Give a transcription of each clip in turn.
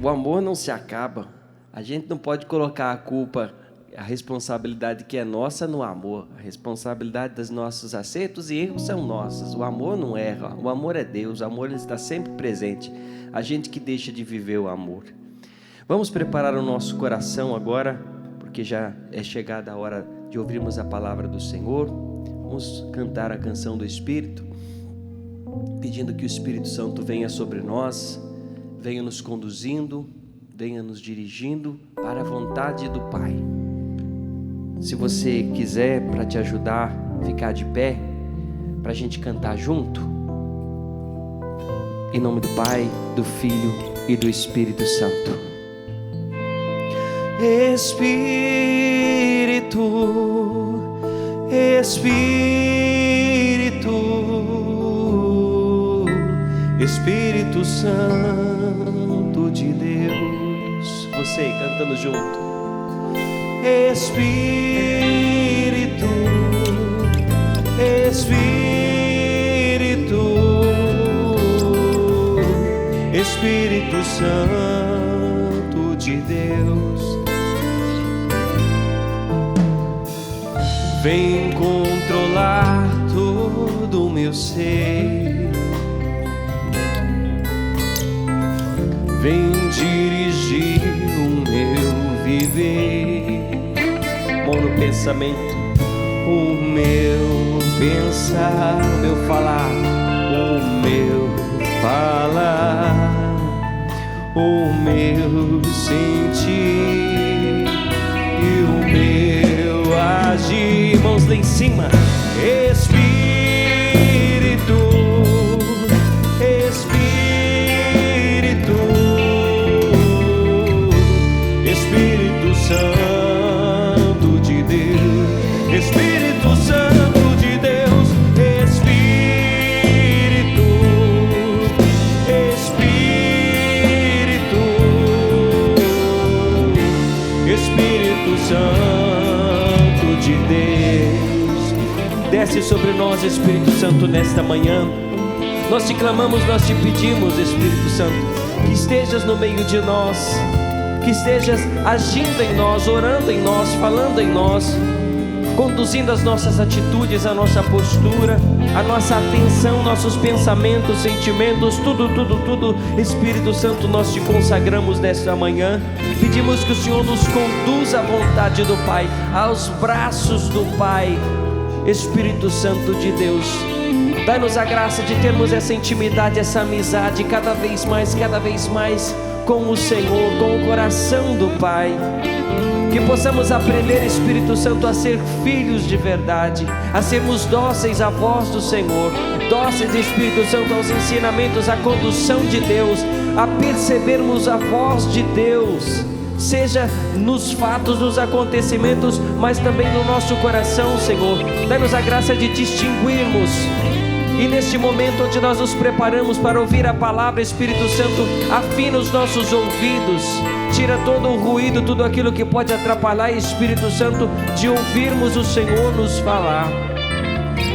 o amor não se acaba. A gente não pode colocar a culpa, a responsabilidade que é nossa no amor. A responsabilidade dos nossos acertos e erros são nossas. O amor não erra, o amor é Deus, o amor está sempre presente. A gente que deixa de viver o amor. Vamos preparar o nosso coração agora, porque já é chegada a hora de ouvirmos a palavra do Senhor. Vamos cantar a canção do Espírito, pedindo que o Espírito Santo venha sobre nós, venha nos conduzindo, venha nos dirigindo para a vontade do Pai. Se você quiser, para te ajudar, ficar de pé, para a gente cantar junto. Em nome do Pai, do Filho e do Espírito Santo. Espírito, Espírito, Espírito Santo de Deus. Você cantando junto. Espírito, Espírito, Espírito Santo de Deus. Vem controlar todo o meu ser, vem dirigir o meu viver, mão no pensamento, o meu pensar, o meu falar, o meu falar, o meu sentir e o meu agir. Mãos lá em cima. Espírito, Espírito, Espírito Santo de Deus, Espírito Santo de Deus, Espírito, Espírito, Espírito Santo de Deus. Desce sobre nós, Espírito Santo, nesta manhã. Nós te clamamos, nós te pedimos, Espírito Santo, que estejas no meio de nós, que estejas agindo em nós, orando em nós, falando em nós, conduzindo as nossas atitudes, a nossa postura, a nossa atenção, nossos pensamentos, sentimentos, tudo. Espírito Santo, nós te consagramos nesta manhã. Pedimos que o Senhor nos conduza à vontade do Pai, aos braços do Pai. Espírito Santo de Deus, dá-nos a graça de termos essa intimidade, essa amizade cada vez mais com o Senhor, com o coração do Pai. Que possamos aprender, Espírito Santo, a ser filhos de verdade, a sermos dóceis à voz do Senhor, dóceis, Espírito Santo, aos ensinamentos, à condução de Deus, a percebermos a voz de Deus, seja nos fatos, nos acontecimentos, mas também no nosso coração, Senhor. Dá-nos a graça de distinguirmos. E neste momento onde nós nos preparamos para ouvir a palavra, Espírito Santo, afina os nossos ouvidos, tira todo o ruído, tudo aquilo que pode atrapalhar, Espírito Santo, de ouvirmos o Senhor nos falar.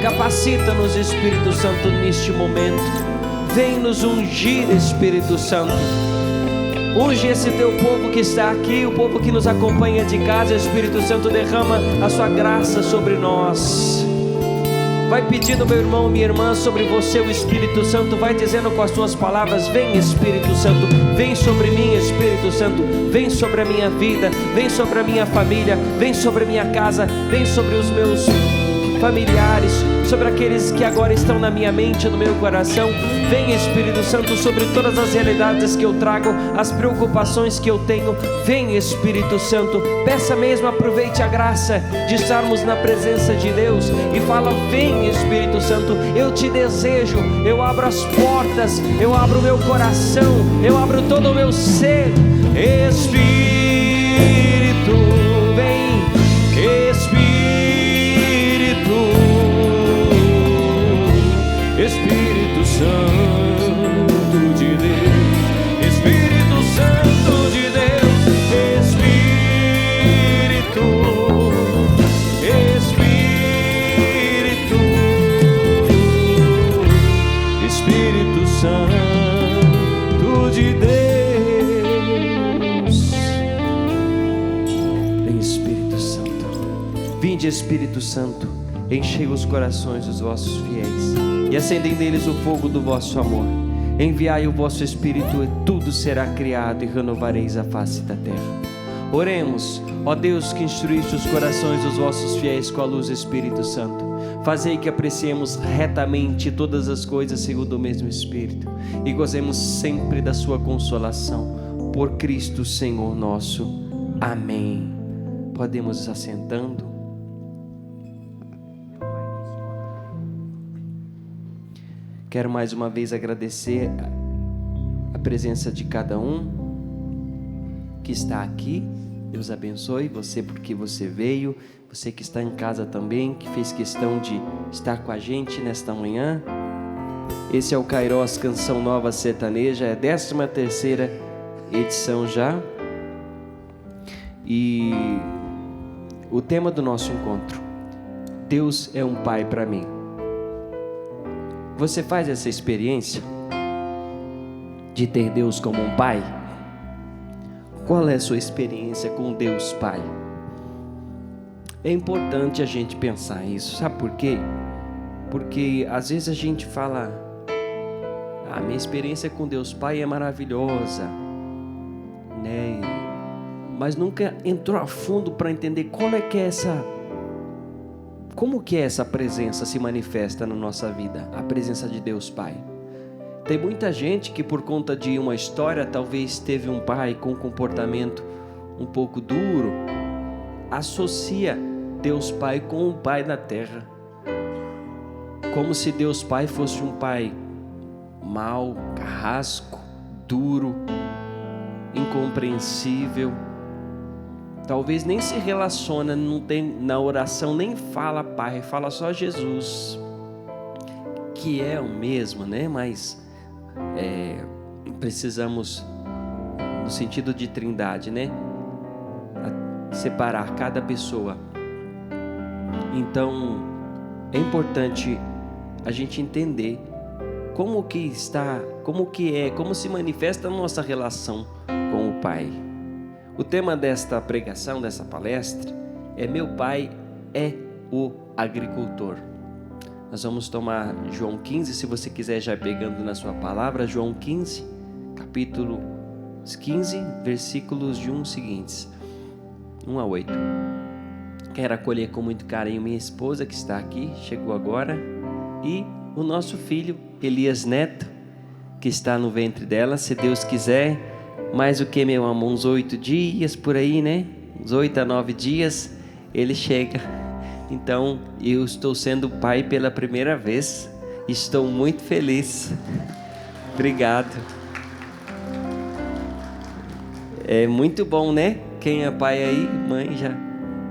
Capacita-nos, Espírito Santo, neste momento. Vem nos ungir, Espírito Santo. Unge esse teu povo que está aqui, o povo que nos acompanha de casa. Espírito Santo, derrama a sua graça sobre nós. Vai pedindo, meu irmão, minha irmã, sobre você. O Espírito Santo vai dizendo com as suas palavras: vem, Espírito Santo, vem sobre mim, Espírito Santo, vem sobre a minha vida, vem sobre a minha família, vem sobre a minha casa, vem sobre os meus familiares, sobre aqueles que agora estão na minha mente, no meu coração. Vem, Espírito Santo, sobre todas as realidades que eu trago, as preocupações que eu tenho. Vem, Espírito Santo, peça mesmo, aproveite a graça de estarmos na presença de Deus e fala: vem, Espírito Santo, eu te desejo. Eu abro as portas, eu abro o meu coração, eu abro todo o meu ser. Espírito, vem, Espírito, Espírito Santo de Deus, Espírito Santo de Deus, Espírito, Espírito, Espírito Santo de Deus. Vinde, Espírito Santo, enchei os corações dos vossos fiéis e acendei neles o fogo do vosso amor. Enviai o vosso Espírito e tudo será criado e renovareis a face da terra. Oremos. Ó Deus, que instruíste os corações dos vossos fiéis com a luz do Espírito Santo, fazei que apreciemos retamente todas as coisas segundo o mesmo Espírito e gozemos sempre da sua consolação. Por Cristo Senhor nosso. Amém. Podemos ir assentando. Quero mais uma vez agradecer a presença de cada um que está aqui. Deus abençoe você porque você veio, você que está em casa também, que fez questão de estar com a gente nesta manhã. Esse é o Kairos Canção Nova Sertaneja, é a 13ª edição já. E o tema do nosso encontro: Deus é um pai para mim. Você faz essa experiência de ter Deus como um pai? Qual é a sua experiência com Deus Pai? É importante a gente pensar isso, sabe por quê? Porque às vezes a gente fala: a minha experiência com Deus Pai é maravilhosa, né? Mas nunca entrou a fundo para entender como que essa presença se manifesta na nossa vida, a presença de Deus Pai. Tem muita gente que por conta de uma história, talvez teve um pai com um comportamento um pouco duro, associa Deus Pai com um pai da terra, como se Deus Pai fosse um pai mau, carrasco, duro, incompreensível. Talvez nem se relaciona, não tem, na oração nem fala Pai, fala só Jesus, que é o mesmo, né? Mas precisamos, no sentido de trindade, né? Separar cada pessoa. Então é importante a gente entender como se manifesta a nossa relação com o Pai. O tema desta pregação, dessa palestra, é Meu Pai é o Agricultor. Nós vamos tomar João 15, se você quiser já pegando na sua palavra, João 15, capítulo 15, versículos de 1 seguintes, 1 a 8. Quero acolher com muito carinho minha esposa que está aqui, chegou agora, e o nosso filho, Elias Neto, que está no ventre dela, se Deus quiser. Mais o que, meu amor? Uns 8 dias por aí, né? Uns 8 a 9 dias ele chega. Então eu estou sendo pai pela primeira vez. Estou muito feliz. Obrigado. É muito bom, né? Quem é pai aí, mãe,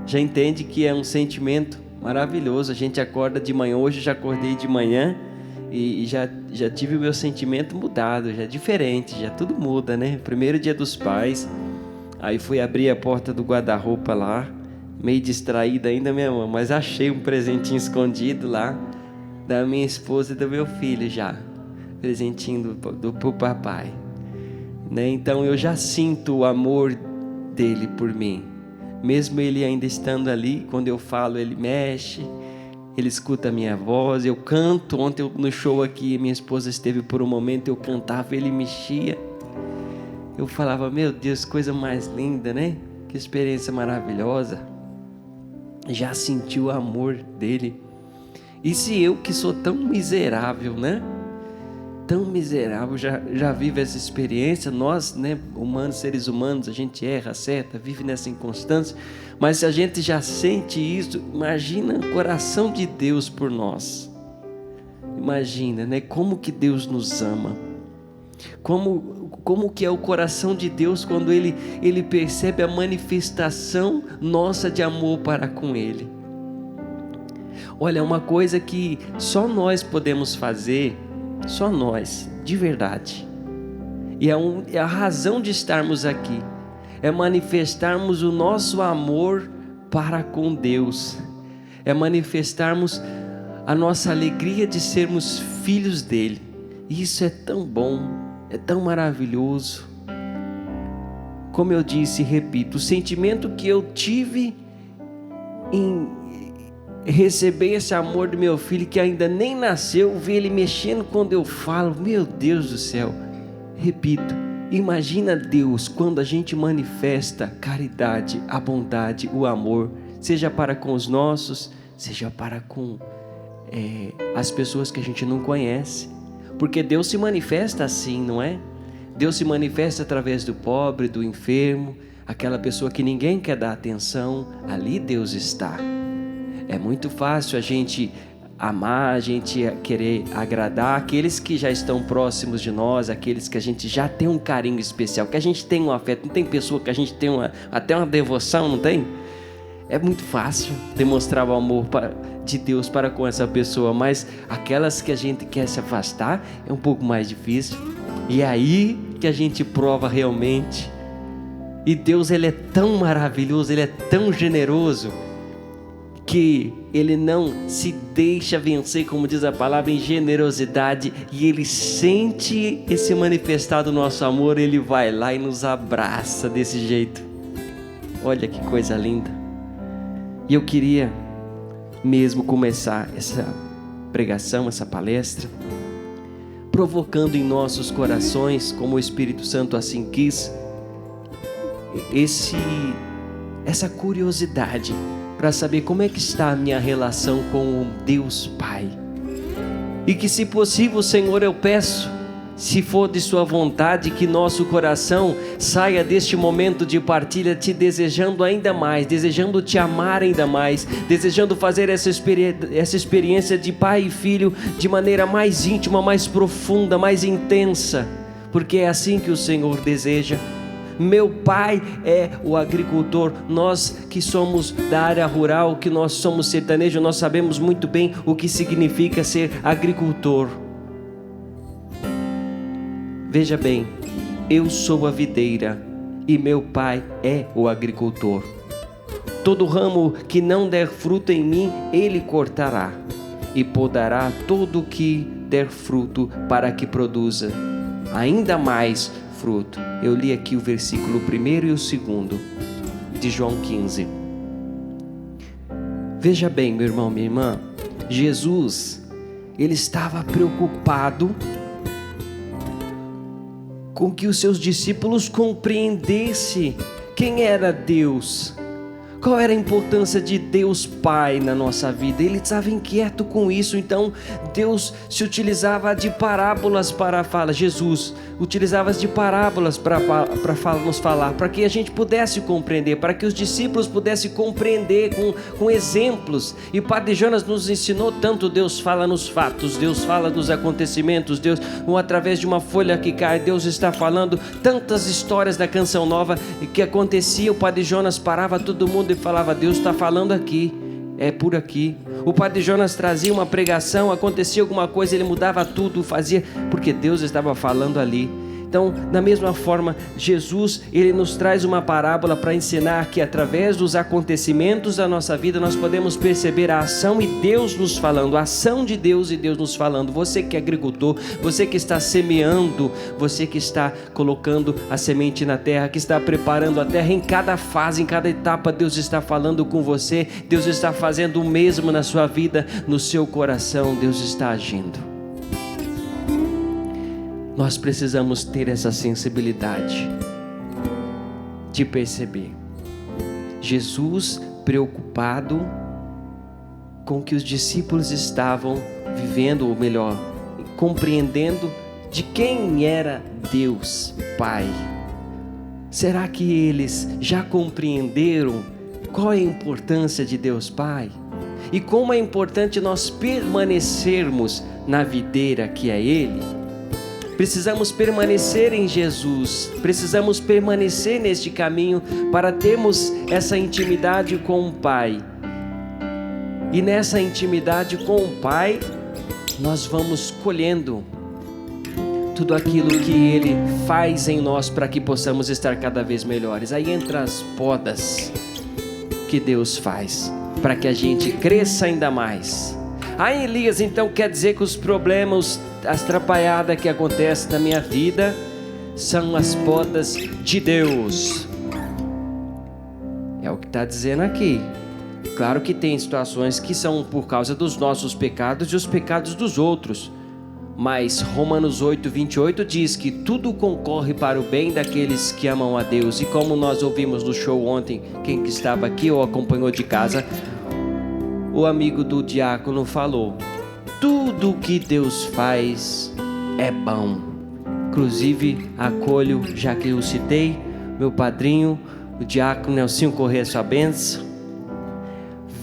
já entende que é um sentimento maravilhoso. A gente acorda de manhã. Hoje eu já acordei de manhã e já tive o meu sentimento mudado, já diferente, já tudo muda, né? Primeiro dia dos pais, aí fui abrir a porta do guarda-roupa lá, meio distraída ainda, minha mãe, mas achei um presentinho escondido lá, da minha esposa e do meu filho já, presentinho pro papai, né? Então eu já sinto o amor dele por mim, mesmo ele ainda estando ali, quando eu falo ele mexe, ele escuta a minha voz, eu canto. Ontem no show aqui, minha esposa esteve por um momento, eu cantava, ele mexia. Eu falava, meu Deus, coisa mais linda, né? Que experiência maravilhosa. Já senti o amor dele. E se eu que sou tão miserável, né? Tão miserável, já vivo essa experiência. Nós, né, humanos, seres humanos, a gente erra, acerta, vive nessa inconstância. Mas se a gente já sente isso, imagina o coração de Deus por nós. Imagina, né? Como que Deus nos ama. Como que é o coração de Deus quando Ele percebe a manifestação nossa de amor para com Ele. Olha, uma coisa que só nós podemos fazer, só nós, de verdade. E é a razão de estarmos aqui. É manifestarmos o nosso amor para com Deus. É manifestarmos a nossa alegria de sermos filhos dele. Isso é tão bom, é tão maravilhoso. Como eu disse e repito, o sentimento que eu tive receber esse amor do meu filho que ainda nem nasceu, ver ele mexendo quando eu falo, meu Deus do céu. Repito, imagina Deus quando a gente manifesta caridade, a bondade, o amor, seja para com os nossos, seja para com as pessoas que a gente não conhece. Porque Deus se manifesta assim, não é? Deus se manifesta através do pobre, do enfermo, aquela pessoa que ninguém quer dar atenção. Ali Deus está. É muito fácil a gente amar, a gente querer agradar aqueles que já estão próximos de nós, aqueles que a gente já tem um carinho especial, que a gente tem um afeto. Não tem pessoa que a gente tem até uma devoção, não tem? É muito fácil demonstrar o amor de Deus para com essa pessoa, mas aquelas que a gente quer se afastar é um pouco mais difícil. E é aí que a gente prova realmente. E Deus, Ele é tão maravilhoso, Ele é tão generoso, que Ele não se deixa vencer, como diz a palavra, em generosidade. E Ele sente esse manifestado nosso amor, Ele vai lá e nos abraça desse jeito. Olha que coisa linda. E eu queria mesmo começar essa pregação, essa palestra, provocando em nossos corações, como o Espírito Santo assim quis, essa curiosidade para saber como é que está a minha relação com o Deus Pai. E que, se possível, Senhor, eu peço, se for de sua vontade, que nosso coração saia deste momento de partilha te desejando ainda mais, desejando te amar ainda mais, desejando fazer essa experiência de pai e filho de maneira mais íntima, mais profunda, mais intensa, porque é assim que o Senhor deseja. Meu pai é o agricultor. Nós que somos da área rural, que nós somos sertanejos, nós sabemos muito bem o que significa ser agricultor. Veja bem, eu sou a videira e meu pai é o agricultor. Todo ramo que não der fruto em mim, ele cortará, e podará todo o que der fruto, para que produza ainda mais fruto. Eu li aqui o versículo 1 e o 2 de João 15. Veja bem, meu irmão, minha irmã, Jesus, Ele estava preocupado com que os seus discípulos compreendessem quem era Deus, qual era a importância de Deus Pai na nossa vida. Ele estava inquieto com isso. Então Deus se utilizava de parábolas para falar. Jesus utilizava de parábolas para nos falar, para que a gente pudesse compreender, para que os discípulos pudessem compreender com exemplos. E Padre Jonas nos ensinou tanto. Deus fala nos fatos, Deus fala nos acontecimentos, Deus, através de uma folha que cai, Deus está falando tantas histórias da Canção Nova que acontecia. O Padre Jonas parava todo mundo e falava: Deus está falando aqui, é por aqui. O Padre Jonas trazia uma pregação, acontecia alguma coisa, ele mudava tudo, fazia, porque Deus estava falando ali. Então, da mesma forma, Jesus, Ele nos traz uma parábola para ensinar que através dos acontecimentos da nossa vida nós podemos perceber a ação e Deus nos falando, a ação de Deus e Deus nos falando. Você que é agricultor, você que está semeando, você que está colocando a semente na terra, que está preparando a terra, em cada fase, em cada etapa, Deus está falando com você. Deus está fazendo o mesmo na sua vida, no seu coração, Deus está agindo. Nós precisamos ter essa sensibilidade de perceber. Jesus preocupado com o que os discípulos estavam vivendo, ou melhor, compreendendo de quem era Deus Pai. Será que eles já compreenderam qual é a importância de Deus Pai? E como é importante nós permanecermos na videira que é Ele? Precisamos permanecer em Jesus, precisamos permanecer neste caminho para termos essa intimidade com o Pai. E nessa intimidade com o Pai, nós vamos colhendo tudo aquilo que Ele faz em nós para que possamos estar cada vez melhores. Aí entra as podas que Deus faz para que a gente cresça ainda mais. Aí, Elias, então quer dizer que os problemas, as atrapalhadas que acontecem na minha vida são as podas de Deus. É o que está dizendo aqui. Claro que tem situações que são por causa dos nossos pecados e os pecados dos outros. Mas Romanos 8:28 diz que tudo concorre para o bem daqueles que amam a Deus. E como nós ouvimos no show ontem, quem que estava aqui ou acompanhou de casa, o amigo do diácono falou: tudo que Deus faz é bom. Inclusive, acolho, já que eu citei, meu padrinho, o diácono Nelsinho Corrêa, sua bênção.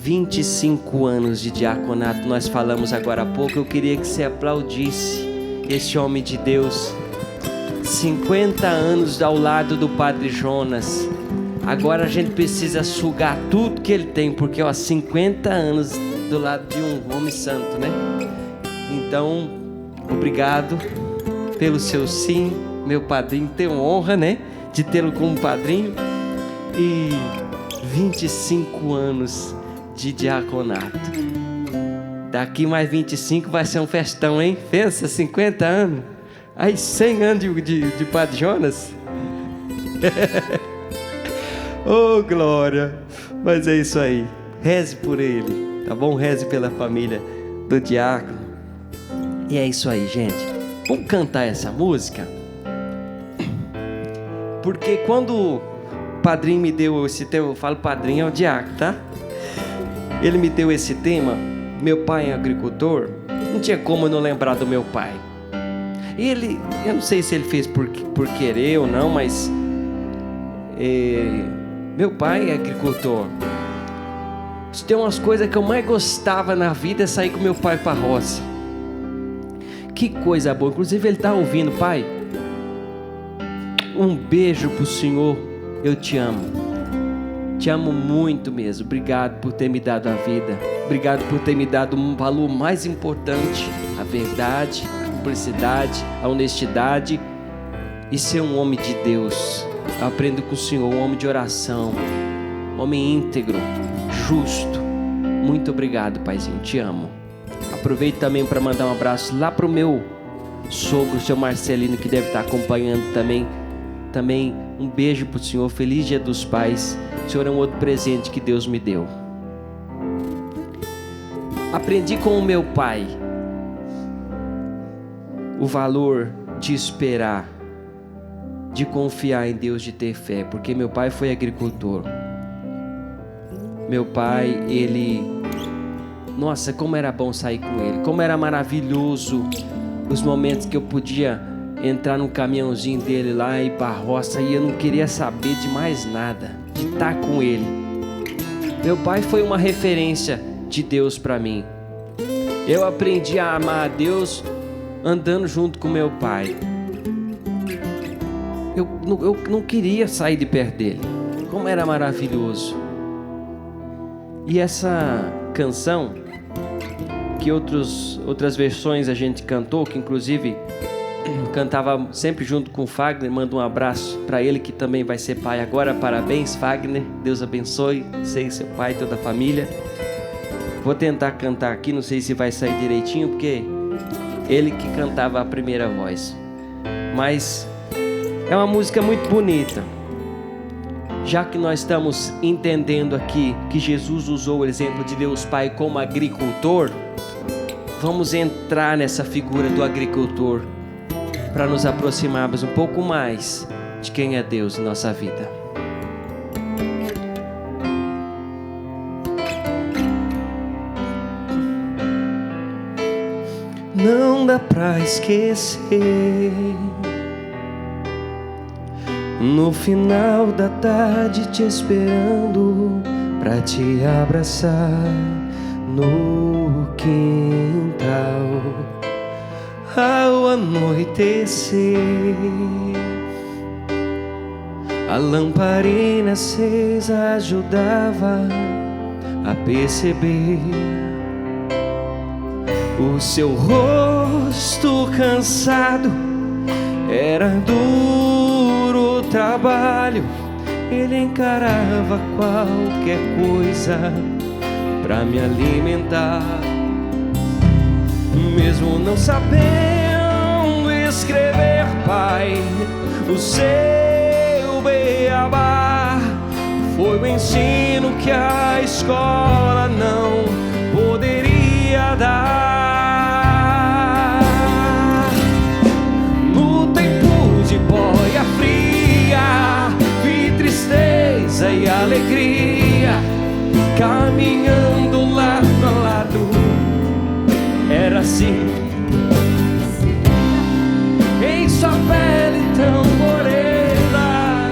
25 anos de diaconato, nós falamos agora há pouco. Eu queria que você aplaudisse esse homem de Deus. 50 anos ao lado do Padre Jonas. Agora a gente precisa sugar tudo que ele tem, porque 50 anos do lado de um homem santo, né? Então, obrigado pelo seu sim, meu padrinho. Tenho honra, né, de tê-lo como padrinho. E 25 anos de diaconato. Daqui mais 25 vai ser um festão, hein? Pensa, 50 anos. Aí 100 anos de Padre Jonas. Oh, glória. Mas é isso aí. Reze por ele, tá bom? Reze pela família do diácono. E é isso aí, gente. Vamos cantar essa música? Porque quando o padrinho me deu esse tema, eu falo padrinho é o diácono, tá? Ele me deu esse tema. Meu pai é agricultor. Não tinha como eu não lembrar do meu pai. Ele, eu não sei se ele fez por querer ou não, mas meu pai é agricultor. Se tem umas coisas que eu mais gostava na vida é sair com meu pai para a roça. Que coisa boa. Inclusive ele está ouvindo. Pai, um beijo pro senhor. Eu te amo. Te amo muito mesmo. Obrigado por ter me dado a vida. Obrigado por ter me dado um valor mais importante: a verdade, a cumplicidade, a honestidade e ser um homem de Deus. Eu aprendo com o Senhor, um homem de oração, homem íntegro, justo. Muito obrigado, paizinho. Te amo. Aproveito também para mandar um abraço lá pro meu sogro, o seu Marcelino, que deve estar acompanhando também. Também um beijo pro Senhor. Feliz Dia dos Pais. O Senhor é um outro presente que Deus me deu. Aprendi com o meu pai o valor de esperar, de confiar em Deus, de ter fé, porque meu pai foi agricultor. Meu pai, nossa, como era bom sair com ele, como era maravilhoso os momentos que eu podia entrar no caminhãozinho dele lá e ir pra roça, e eu não queria saber de mais nada, de estar com ele. Meu pai foi uma referência de Deus para mim. Eu aprendi a amar a Deus andando junto com meu pai. Eu não queria sair de perto dele. Como era maravilhoso. E essa canção, que outras versões a gente cantou, que inclusive cantava sempre junto com o Fagner. Mando um abraço para ele, que também vai ser pai agora. Parabéns, Fagner. Deus abençoe você e seu pai, toda a família. Vou tentar cantar aqui, não sei se vai sair direitinho, porque ele que cantava a primeira voz. Mas é uma música muito bonita. Já que nós estamos entendendo aqui que Jesus usou o exemplo de Deus Pai como agricultor, vamos entrar nessa figura do agricultor para nos aproximarmos um pouco mais de quem é Deus em nossa vida. Não dá pra esquecer, no final da tarde te esperando pra te abraçar no quintal. Ao anoitecer, a lamparina acesa ajudava a perceber o seu rosto cansado. Era duro trabalho, ele encarava qualquer coisa pra me alimentar. Mesmo não sabendo escrever, pai, o seu beabá foi o ensino que a escola não poderia dar. No tempo de boia fria, vi tristeza e alegria, caminhando lado a lado. Era assim, em sua pele tão morena,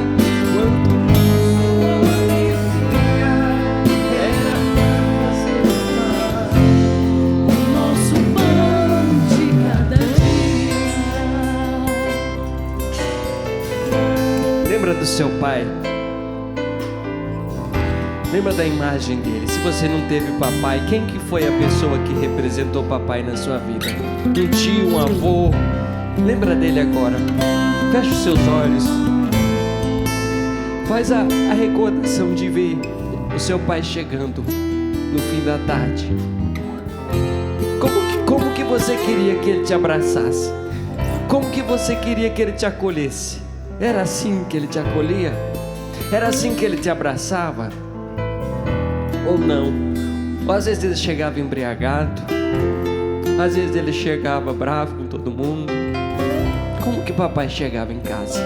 quanto sua alegria era fazer o nosso pão de cada dia. Lembra do seu pai? Lembra da imagem dele? Se você não teve papai, quem que foi a pessoa que representou papai na sua vida? Um tio, um avô? Lembra dele agora. Fecha os seus olhos. Faz a recordação de ver o seu pai chegando no fim da tarde. Como que você queria que ele te abraçasse? Como que você queria que ele te acolhesse? Era assim que ele te acolhia? Era assim que ele te abraçava? Ou não? Ou às vezes ele chegava embriagado, às vezes ele chegava bravo com todo mundo. Como que papai chegava em casa?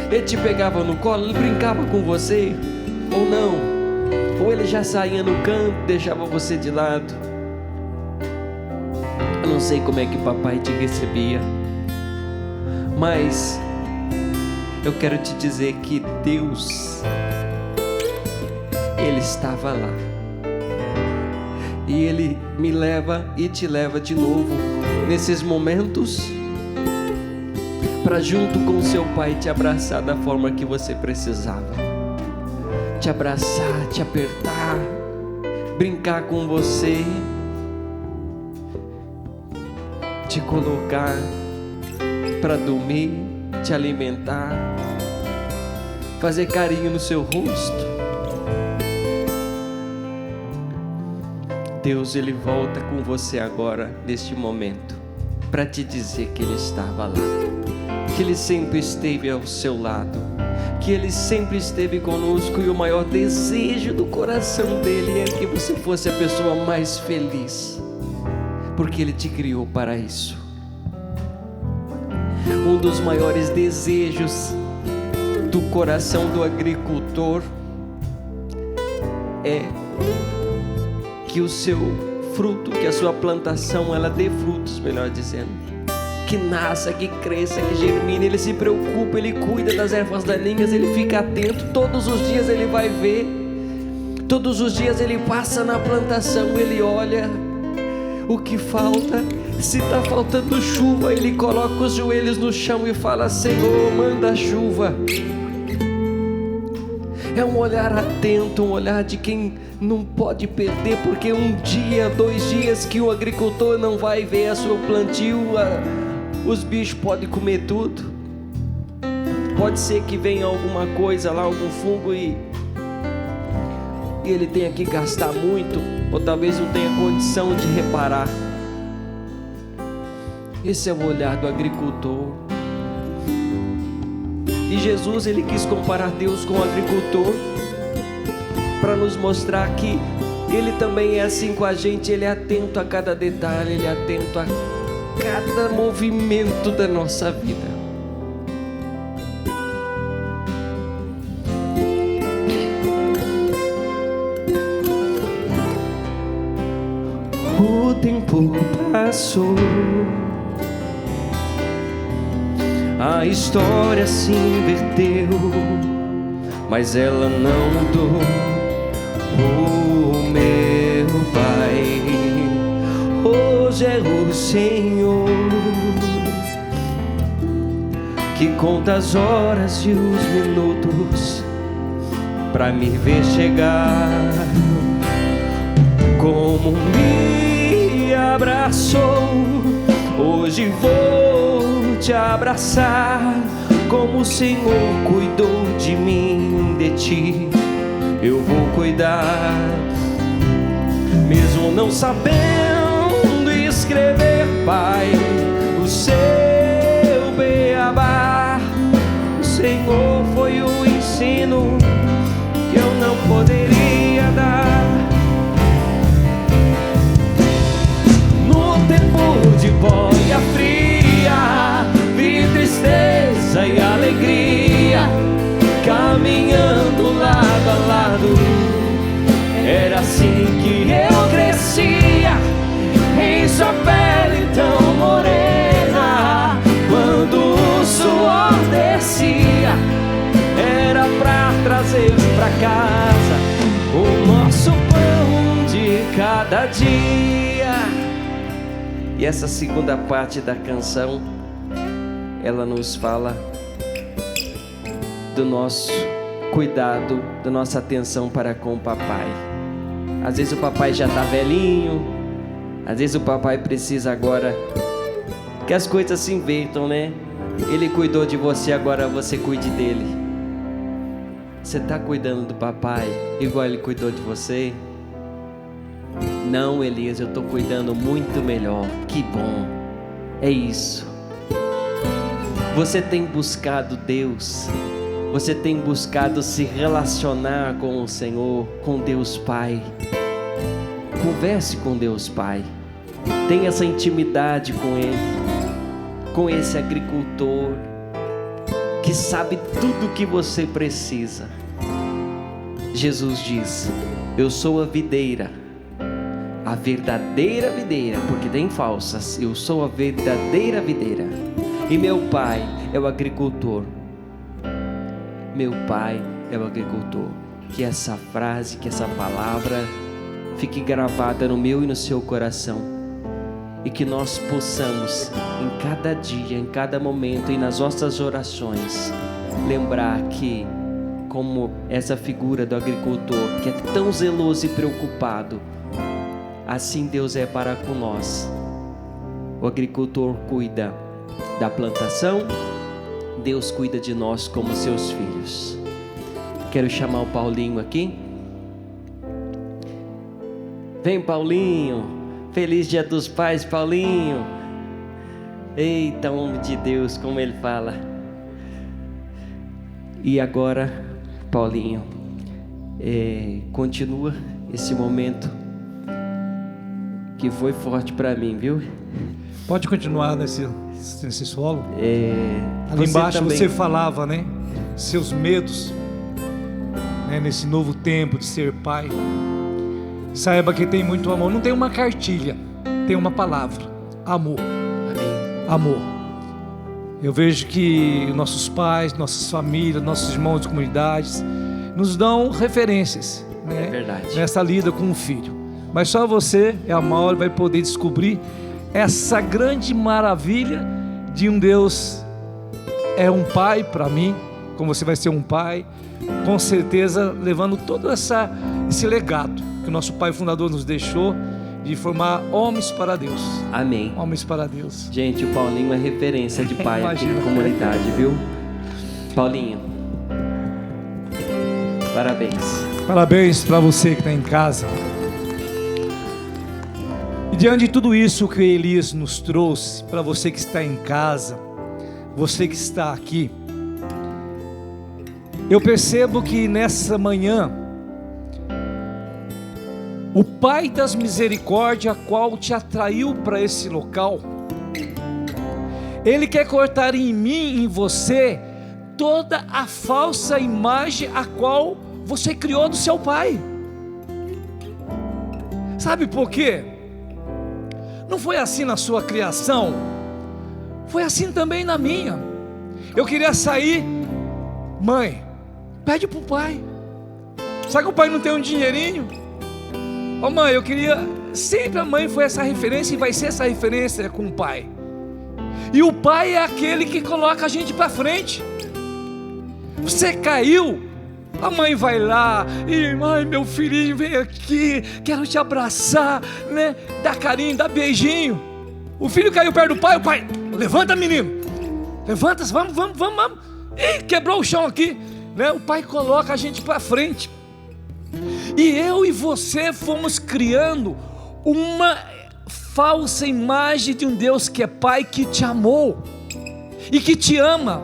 Ele te pegava no colo, ele brincava com você? Ou não? Ou ele já saía no canto, deixava você de lado? Eu não sei como é que papai te recebia, mas eu quero te dizer que Deus, Ele estava lá. E Ele me leva e te leva de novo nesses momentos para junto com seu pai te abraçar da forma que você precisava. Te abraçar, te apertar, brincar com você, te colocar para dormir, te alimentar, fazer carinho no seu rosto. Deus, Ele volta com você agora, neste momento, para te dizer que Ele estava lá, que Ele sempre esteve ao seu lado, que Ele sempre esteve conosco, e o maior desejo do coração dEle é que você fosse a pessoa mais feliz, porque Ele te criou para isso. Um dos maiores desejos do coração do agricultor é que o seu fruto, que a sua plantação, ela dê frutos, melhor dizendo, que nasça, que cresça, que germine. Ele se preocupa, ele cuida das ervas daninhas, ele fica atento, todos os dias ele vai ver, todos os dias ele passa na plantação, ele olha o que falta. Se está faltando chuva, ele coloca os joelhos no chão e fala: Senhor, manda chuva. É um olhar atento, um olhar de quem não pode perder, porque um dia, 2 dias que o agricultor não vai ver a sua plantio, os bichos podem comer tudo. Pode ser que venha alguma coisa lá, algum fungo, e ele tenha que gastar muito, ou talvez não tenha condição de reparar. Esse é o olhar do agricultor. E Jesus, Ele quis comparar Deus com o agricultor, para nos mostrar que Ele também é assim com a gente. Ele é atento a cada detalhe, Ele é atento a cada movimento da nossa vida. O tempo passou, a história se inverteu, mas ela não mudou. O meu Pai hoje é o Senhor, que conta as horas e os minutos pra me ver chegar. Como me abraçou, hoje vou te abraçar. Como o Senhor cuidou de mim, de ti eu vou cuidar. Mesmo não sabendo escrever, Pai, o seu beabá, o Senhor foi o ensino que eu não dia. E essa segunda parte da canção, ela nos fala do nosso cuidado, da nossa atenção para com o papai. Às vezes o papai já está velhinho, às vezes o papai precisa agora que as coisas se invertam, né? Ele cuidou de você, agora você cuide dele. Você está cuidando do papai igual ele cuidou de você? Não, Elias, eu estou cuidando muito melhor. Que bom, é isso. Você tem buscado Deus, você tem buscado se relacionar com o Senhor, com Deus Pai. Converse com Deus Pai, tenha essa intimidade com Ele, com esse agricultor que sabe tudo o que você precisa. Jesus diz: eu sou a videira, a verdadeira videira, porque tem falsas. Eu sou a verdadeira videira e meu pai é o agricultor. Meu pai é o agricultor. Que essa frase, que essa palavra fique gravada no meu e no seu coração, e que nós possamos em cada dia, em cada momento e nas nossas orações lembrar que, como essa figura do agricultor que é tão zeloso e preocupado, assim Deus é para com nós. O agricultor cuida da plantação, Deus cuida de nós como seus filhos. Quero chamar o Paulinho aqui. Vem, Paulinho. Feliz Dia dos Pais, Paulinho. Eita, homem de Deus, como ele fala. E agora, Paulinho, continua esse momento que foi forte para mim, viu? Pode continuar nesse solo. Ali Você embaixo também. você falava, né? Seus medos, né? Nesse novo tempo de ser pai. Saiba que tem muito amor. Não tem uma cartilha, tem uma palavra: amor. Amém. Amor. Eu vejo que nossos pais, nossas famílias, nossos irmãos de comunidades nos dão referências, né? É verdade. Nessa lida com o filho. Mas só você, Amauri, vai poder descobrir essa grande maravilha de um Deus. É um pai para mim, como você vai ser um pai, com certeza levando todo esse legado que o nosso pai fundador nos deixou, de formar homens para Deus. Amém. Homens para Deus. Gente, o Paulinho é referência de pai aqui Imagina. na comunidade, viu? Paulinho, parabéns. Parabéns para você que está em casa. E diante de tudo isso que Elias nos trouxe, para você que está em casa, você que está aqui, eu percebo que nessa manhã, o Pai das Misericórdias, qual te atraiu para esse local, Ele quer cortar em mim e em você toda a falsa imagem a qual você criou do seu pai. Sabe por quê? Não foi assim na sua criação, foi assim também na minha. Eu queria sair, mãe, pede pro pai. Sabe que o pai não tem um dinheirinho? Ô mãe, eu queria, sempre a mãe foi essa referência e vai ser essa referência com o pai. E o pai é aquele que coloca a gente para frente. Você caiu, a mãe vai lá e, mãe, meu filhinho, vem aqui, quero te abraçar, né? Dá carinho, dá beijinho. O filho caiu perto do pai, o pai, levanta, menino, levanta, vamos. Ih, quebrou o chão aqui, né? O pai coloca a gente para frente. E eu e você fomos criando uma falsa imagem de um Deus que é pai, que te amou e que te ama.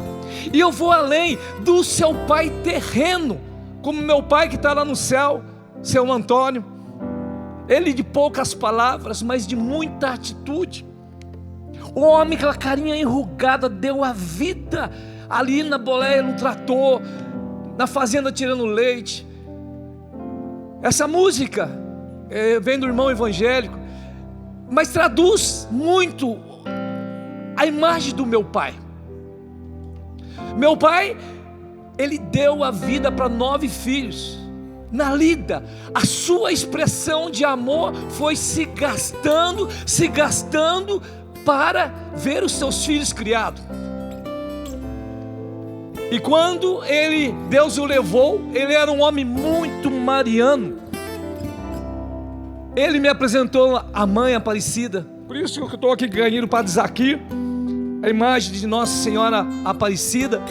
E eu vou além do seu pai terreno, como meu pai que está lá no céu, seu Antônio. Ele de poucas palavras, mas de muita atitude. O homem com a carinha enrugada deu a vida ali na boleia, no trator, na fazenda tirando leite. Essa música vem do irmão evangélico, mas traduz muito a imagem do meu pai. Meu pai, ele deu a vida para 9 filhos. na lida, a sua expressão de amor foi se gastando para ver os seus filhos criados. E quando Deus o levou, ele era um homem muito mariano. Ele me apresentou a mãe Aparecida. Por isso que eu estou aqui ganhando para Zaqui, a imagem de Nossa Senhora Aparecida.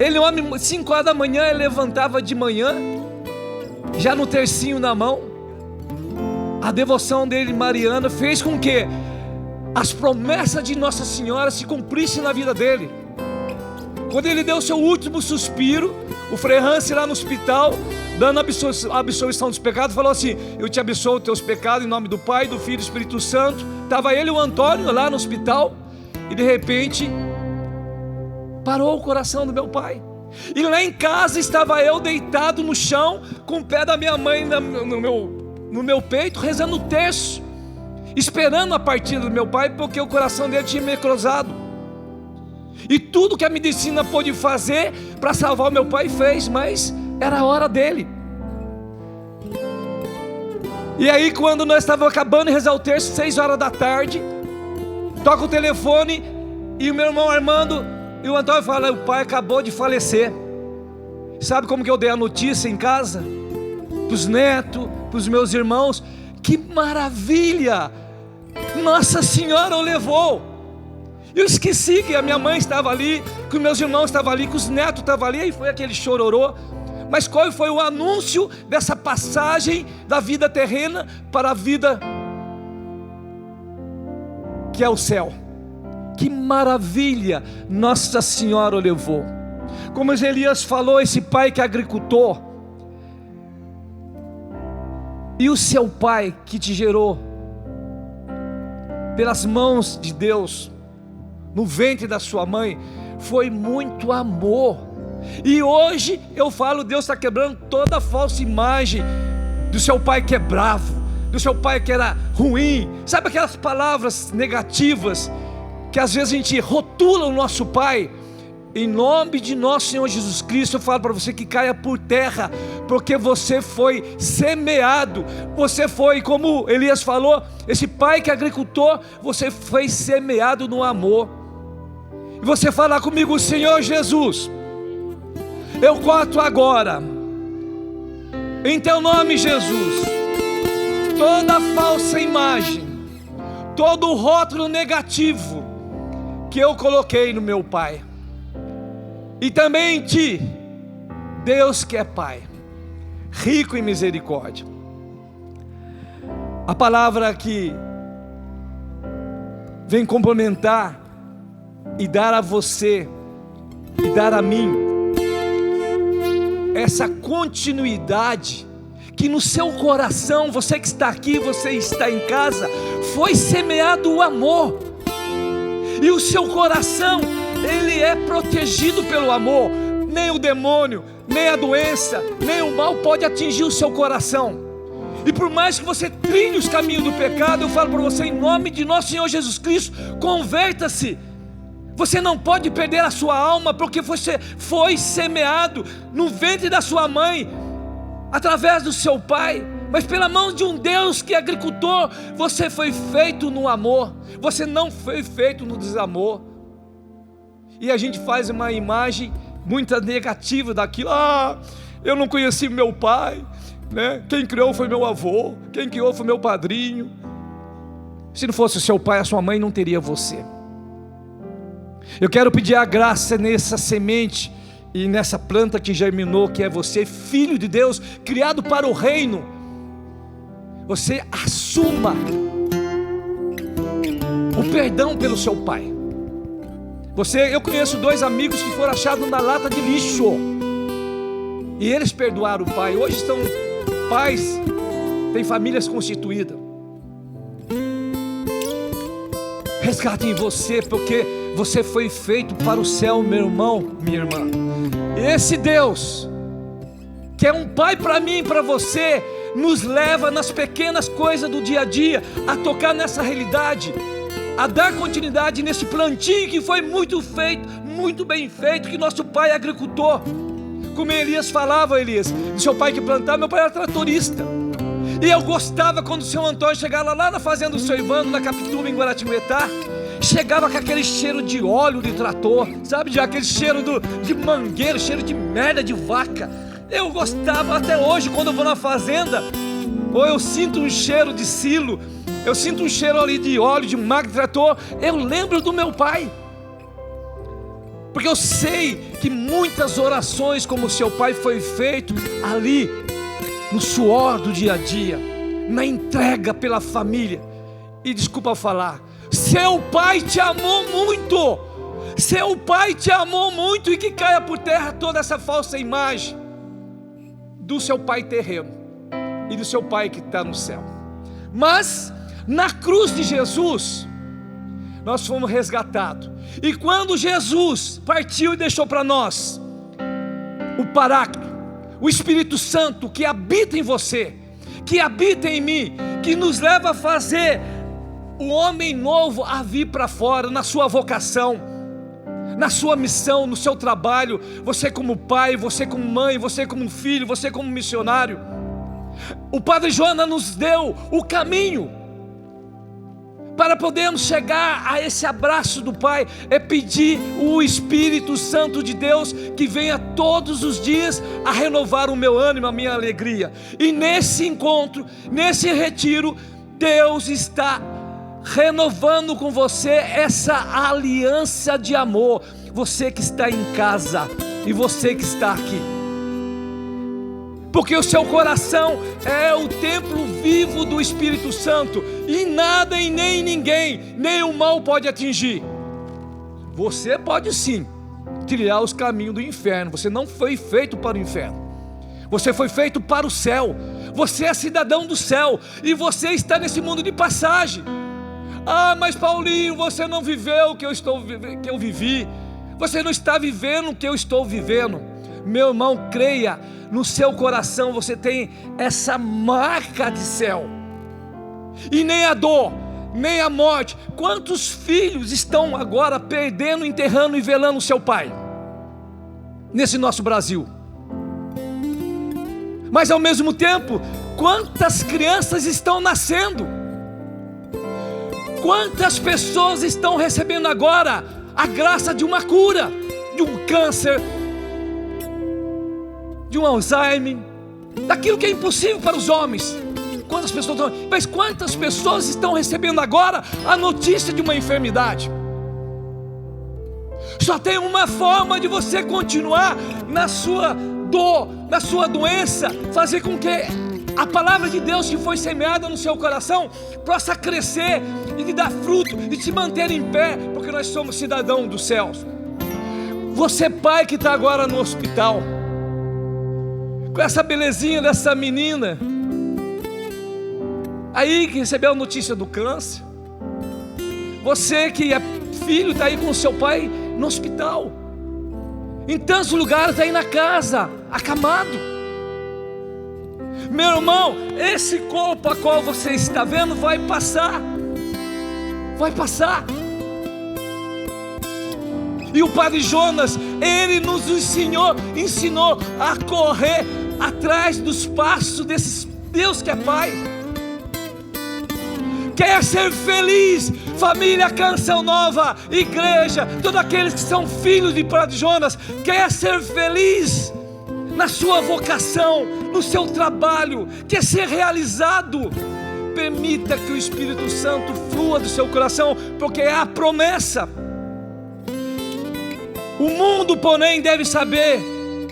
Ele, homem, 5 horas da manhã, ele levantava de manhã, já no tercinho na mão. A devoção dele, mariana, fez com que as promessas de Nossa Senhora se cumprissem na vida dele. Quando ele deu o seu último suspiro, o Frei Hansen lá no hospital, dando a absolvição dos pecados, falou assim: eu te absolvo os teus pecados em nome do Pai, do Filho e do Espírito Santo. Estava ele e o Antônio lá no hospital, e de repente parou o coração do meu pai. E lá em casa estava eu deitado no chão, com o pé da minha mãe no meu peito, rezando o terço, esperando a partida do meu pai, porque o coração dele tinha necrosado. E tudo que a medicina pôde fazer para salvar o meu pai fez, mas era a hora dele. E aí, quando nós estávamos acabando de rezar o terço, 6 horas da tarde, toca o telefone e o meu irmão Armando e o Antônio falam: o pai acabou de falecer. Sabe como que eu dei a notícia em casa? Para os netos, para os meus irmãos: que maravilha! Nossa Senhora o levou. Eu esqueci que a minha mãe estava ali, que os meus irmãos estavam ali, que os netos estavam ali, e foi aquele chororô. Mas qual foi o anúncio dessa passagem da vida terrena para a vida que é o céu? Que maravilha! Nossa Senhora o levou. Como Elias falou, esse pai que é agricultor, e o seu pai que te gerou pelas mãos de Deus, no ventre da sua mãe, foi muito amor. E hoje eu falo, Deus está quebrando toda a falsa imagem do seu pai que é bravo, do seu pai que era ruim. Sabe aquelas palavras negativas que às vezes a gente rotula o nosso pai? Em nome de nosso Senhor Jesus Cristo, eu falo para você que caia por terra, porque você foi semeado. Você foi, como Elias falou, esse pai que é agricultor, você foi semeado no amor. E você fala comigo: Senhor Jesus, eu corto agora, em teu nome, Jesus, toda falsa imagem, todo rótulo negativo que eu coloquei no meu pai. E também em ti, Deus que é Pai, rico em misericórdia. A palavra que vem complementar e dar a você e dar a mim essa continuidade, que no seu coração, você que está aqui, você está em casa, foi semeado o amor, e o seu coração, ele é protegido pelo amor. Nem o demônio, nem a doença, nem o mal pode atingir o seu coração. E por mais que você trilhe os caminhos do pecado, eu falo para você, em nome de nosso Senhor Jesus Cristo, converta-se. Você não pode perder a sua alma, porque você foi semeado no ventre da sua mãe, através do seu pai, mas pela mão de um Deus que é agricultor. Você foi feito no amor, você não foi feito no desamor. E a gente faz uma imagem muito negativa daquilo. Eu não conheci meu pai, né? Quem criou foi meu avô, quem criou foi meu padrinho. Se não fosse o seu pai, a sua mãe não teria você. Eu quero pedir a graça nessa semente e nessa planta que germinou, que é você, filho de Deus, criado para o reino. Você assuma o perdão pelo seu pai. Eu conheço 2 amigos que foram achados na lata de lixo, e eles perdoaram o pai. Hoje são pais, têm famílias constituídas. Resgate em você, porque você foi feito para o céu, meu irmão, minha irmã. Esse Deus, que é um pai para mim e para você, nos leva nas pequenas coisas do dia a dia, a tocar nessa realidade, a dar continuidade nesse plantio que foi muito bem feito, que nosso pai é agricultor. Como Elias falava, Elias, do seu pai que plantava, meu pai era tratorista. E eu gostava quando o seu Antônio chegava lá na fazenda do seu Ivano, na Capituba, em Guaratinguetá, chegava com aquele cheiro de óleo de trator, sabe, já aquele cheiro de mangueiro, cheiro de merda de vaca. Eu gostava até hoje, quando eu vou na fazenda, ou eu sinto um cheiro de silo, eu sinto um cheiro ali de óleo, de máquina de trator, eu lembro do meu pai. Porque eu sei que muitas orações como o seu pai foi feito ali, no suor do dia a dia, na entrega pela família. E desculpa falar, seu pai te amou muito, seu pai te amou muito, e que caia por terra toda essa falsa imagem do seu pai terreno e do seu pai que está no céu. Mas na cruz de Jesus nós fomos resgatados, e quando Jesus partiu e deixou para nós o Paráclito, o Espírito Santo que habita em você, que habita em mim, que nos leva a fazer o homem novo a vir para fora, na sua vocação, na sua missão, no seu trabalho, você como pai, você como mãe, você como filho, você como missionário. O Padre Jonas nos deu o caminho para podermos chegar a esse abraço do Pai, é pedir o Espírito Santo de Deus que venha todos os dias a renovar o meu ânimo, a minha alegria. E nesse encontro, nesse retiro, Deus está renovando com você essa aliança de amor. Você que está em casa e você que está aqui, porque o seu coração é o templo vivo do Espírito Santo, e nada e nem ninguém, nem o mal pode atingir. Você pode sim trilhar os caminhos do inferno. Você não foi feito para o inferno, você foi feito para o céu. Você é cidadão do céu, e você está nesse mundo de passagem. Ah, mas Paulinho, você não viveu o que eu vivi, você não está vivendo o que eu estou vivendo. Meu irmão, creia, no seu coração você tem essa marca de céu, e nem a dor, nem a morte. Quantos filhos estão agora perdendo, enterrando e velando o seu pai nesse nosso Brasil? Mas ao mesmo tempo, quantas crianças estão nascendo? Quantas pessoas estão recebendo agora a graça de uma cura, de um câncer, de um Alzheimer, daquilo que é impossível para os homens? Quantas pessoas estão, mas quantas pessoas estão recebendo agora a notícia de uma enfermidade? Só tem uma forma de você continuar na sua dor, na sua doença, fazer com que a palavra de Deus que foi semeada no seu coração possa crescer e lhe dar fruto e se manter em pé, porque nós somos cidadãos dos céus. Você, pai que está agora no hospital, com essa belezinha dessa menina aí que recebeu a notícia do câncer, você que é filho, está aí com o seu pai no hospital, em tantos lugares, está aí na casa, acamado. Meu irmão, esse corpo a qual você está vendo vai passar, vai passar. E o Padre Jonas, ele nos ensinou a correr atrás dos passos desse Deus que é Pai. Quer ser feliz? Família Canção Nova, igreja, todos aqueles que são filhos de Padre Jonas, quer ser feliz na sua vocação, no seu trabalho, quer ser realizado? Permita que o Espírito Santo flua do seu coração, porque é a promessa. O mundo, porém, deve saber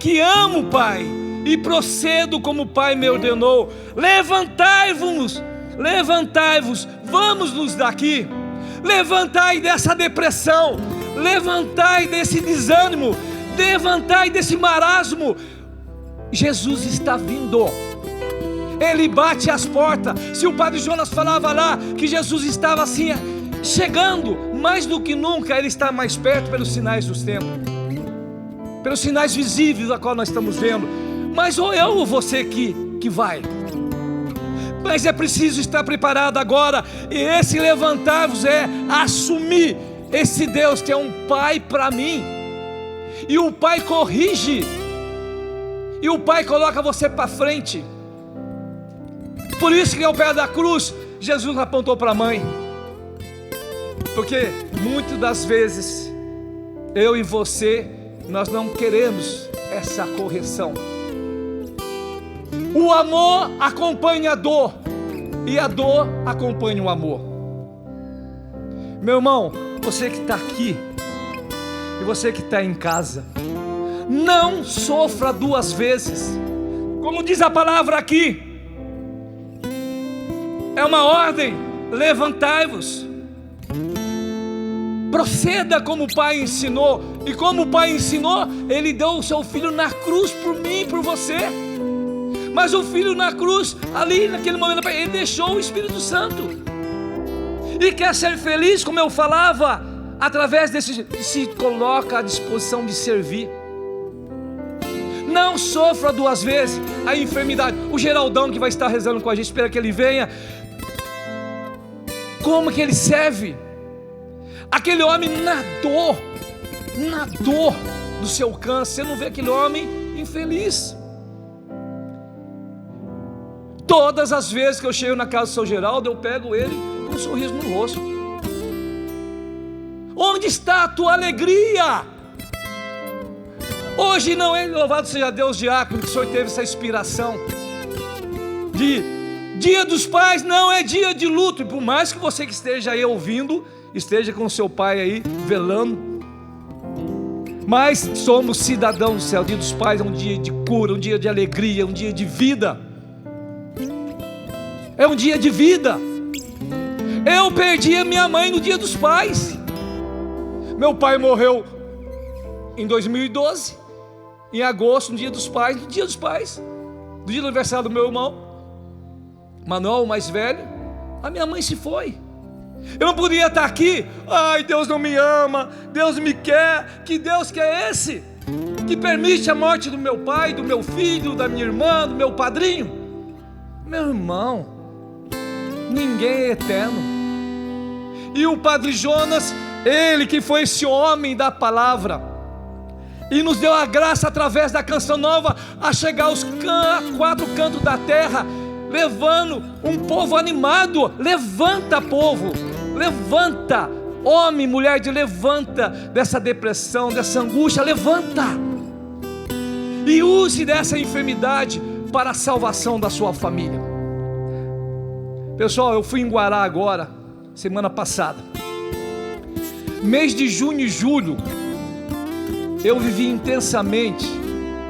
que amo o Pai e procedo como o Pai me ordenou. Levantai-vos, levantai-vos, vamos-nos daqui. Levantai dessa depressão, levantai desse desânimo, levantai desse marasmo. Jesus está vindo, Ele bate as portas. Se o Padre Jonas falava lá que Jesus estava assim, chegando, mais do que nunca Ele está mais perto pelos sinais dos tempos, pelos sinais visíveis a qual nós estamos vendo. Mas ou eu ou você que vai. Mas é preciso estar preparado agora. E esse levantar-vos é assumir esse Deus que é um Pai para mim. E o Pai corrige e o Pai coloca você para frente. Por isso que ao pé da cruz, Jesus apontou para a mãe. Porque muitas das vezes, eu e você, nós não queremos essa correção. O amor acompanha a dor, e a dor acompanha o amor. Meu irmão, você que está aqui, e você que está em casa, não sofra duas vezes. Como diz a palavra aqui, é uma ordem: levantai-vos, proceda como o Pai ensinou. E como o Pai ensinou, Ele deu o seu Filho na cruz por mim e por você. Mas o Filho na cruz, ali naquele momento, Ele deixou o Espírito Santo. E quer ser feliz, como eu falava, através desse, se coloca à disposição de servir. Não sofra duas vezes a enfermidade. O Geraldão que vai estar rezando com a gente, espera que ele venha. Como que ele serve? Aquele homem na dor do seu câncer. Você não vê aquele homem infeliz. Todas as vezes que eu chego na casa do seu Geraldo, eu pego ele com um sorriso no rosto. Onde está a tua alegria? Hoje não é, louvado seja Deus, diácono, que o senhor teve essa inspiração de Dia dos Pais, não é dia de luto. E por mais que você que esteja aí ouvindo, esteja com o seu pai aí velando, mas somos cidadãos do céu. Dia dos Pais é um dia de cura, um dia de alegria, um dia de vida. É um dia de vida. Eu perdi a minha mãe no Dia dos Pais. Meu pai morreu em 2012, em agosto, no Dia dos Pais, no Dia dos Pais, do dia do aniversário do meu irmão Manuel, o mais velho. A minha mãe se foi. Eu não podia estar aqui. Ai, Deus não me ama, Deus me quer. Que Deus que é esse? Que permite a morte do meu pai, do meu filho, da minha irmã, do meu padrinho? Meu irmão, ninguém é eterno. E o Padre Jonas, ele que foi esse homem da palavra, e nos deu a graça através da Canção Nova a chegar aos quatro cantos da terra, levando um povo animado. Levanta, povo, levanta, homem, mulher, levanta dessa depressão, dessa angústia, levanta e use dessa enfermidade para a salvação da sua família. Pessoal, eu fui em Guará agora, semana passada. Mês de junho e julho, eu vivi intensamente,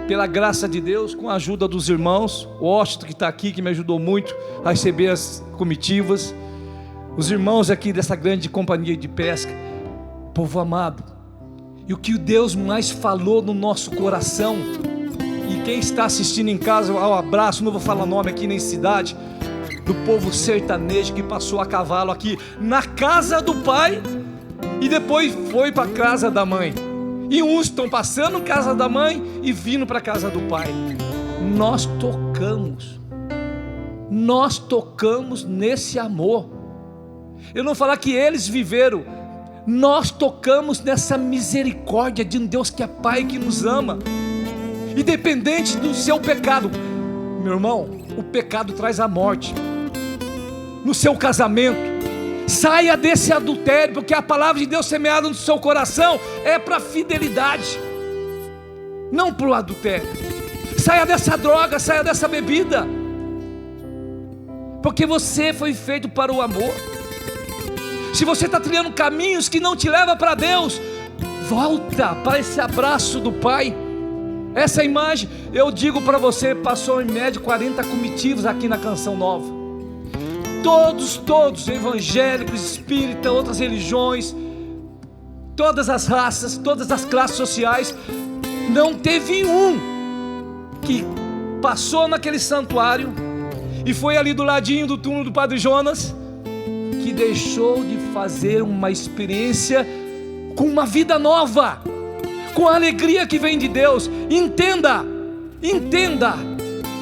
pela graça de Deus, com a ajuda dos irmãos. O Washington que está aqui, que me ajudou muito a receber as comitivas, os irmãos aqui dessa grande companhia de pesca. Povo amado, e o que Deus mais falou no nosso coração, e quem está assistindo em casa, ao abraço, não vou falar nome aqui nem cidade, do povo sertanejo que passou a cavalo aqui na casa do pai e depois foi para a casa da mãe. E uns estão passando casa da mãe e vindo para a casa do pai. Nós tocamos nesse amor. Eu não falar que eles viveram, nós tocamos nessa misericórdia de um Deus que é Pai, que nos ama, independente do seu pecado. Meu irmão, o pecado traz a morte. No seu casamento, saia desse adultério, porque a palavra de Deus semeada no seu coração é para fidelidade, não para o adultério. Saia dessa droga, saia dessa bebida, porque você foi feito para o amor. Se você está trilhando caminhos que não te levam para Deus, volta para esse abraço do Pai. Essa imagem, eu digo para você, passou em média 40 comitivos aqui na Canção Nova. Todos, evangélicos, espíritas, outras religiões, todas as raças, todas as classes sociais. Não teve um que passou naquele santuário e foi ali do ladinho do túmulo do Padre Jonas, que deixou de fazer uma experiência com uma vida nova, com a alegria que vem de Deus. Entenda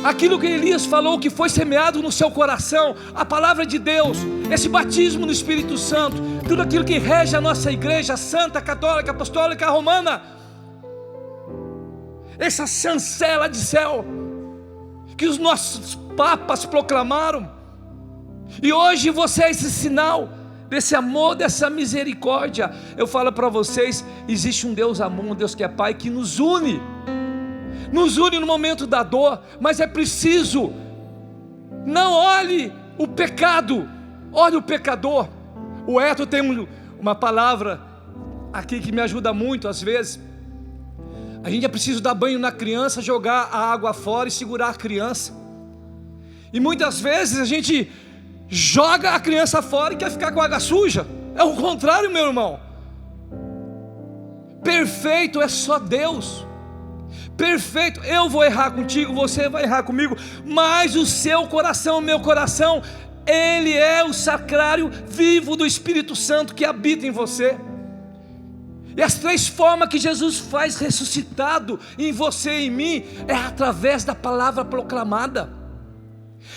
aquilo que Elias falou, que foi semeado no seu coração, a palavra de Deus, esse batismo no Espírito Santo, tudo aquilo que rege a nossa igreja santa, católica, apostólica, romana. essa chancela de céu que os nossos papas proclamaram. E hoje você é esse sinal desse amor, dessa misericórdia. Eu falo para vocês, existe um Deus amor, um Deus que é Pai, que nos une no momento da dor, mas é preciso, não olhe o pecado, olhe o pecador. O Eto tem uma palavra aqui que me ajuda muito às vezes. A gente é preciso dar banho na criança, jogar a água fora e segurar a criança. E muitas vezes a gente joga a criança fora e quer ficar com a água suja. É o contrário, meu irmão. Perfeito é só Deus. Perfeito, eu vou errar contigo, você vai errar comigo, mas o seu coração, o meu coração, ele é o sacrário vivo do Espírito Santo que habita em você. E as 3 formas que Jesus faz ressuscitado em você e em mim é através da palavra proclamada,